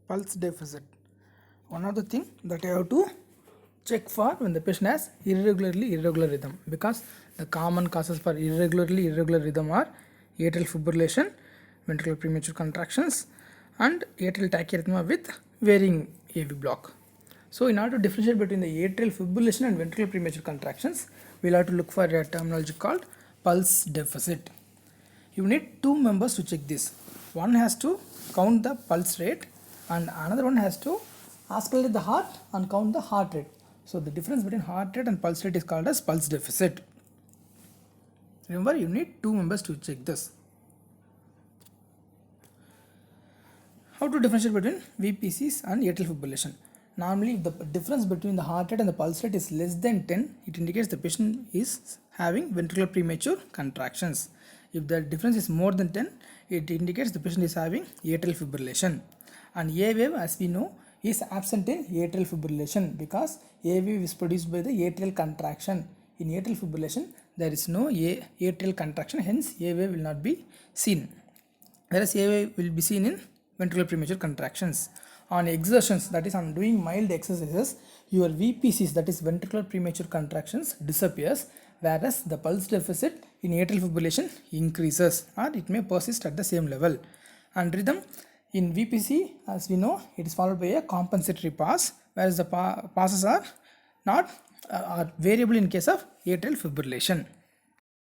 Pulse deficit. One of the thing that you have to check for when the patient has irregular rhythm, because the common causes for irregular rhythm are atrial fibrillation, ventricular premature contractions, and atrial tachyarrhythmia with varying AV block. So in order to differentiate between the atrial fibrillation and ventricular premature contractions, we'll have to look for a terminology called pulse deficit. You need two members to check this. One has to count the pulse rate and another one has to auscultate the heart and count the heart rate. So the difference between heart rate and pulse rate is called as pulse deficit. Remember, you need two members to check this. How to differentiate between VPCs and atrial fibrillation? Normally, if the difference between the heart rate and the pulse rate is less than 10, it indicates the patient is having ventricular premature contractions. If the difference is more than 10, it indicates the patient is having atrial fibrillation. And A wave, as we know, is absent in atrial fibrillation because A wave is produced by the atrial contraction. In atrial fibrillation, there is no atrial contraction, hence A wave will not be seen. Whereas A wave will be seen in ventricular premature contractions. On exertions, that is on doing mild exercises, your VPCs, that is ventricular premature contractions, disappears, whereas the pulse deficit in atrial fibrillation increases or it may persist at the same level. And rhythm in VPC, as we know, it is followed by a compensatory pause, whereas the pauses are not are variable in case of atrial fibrillation.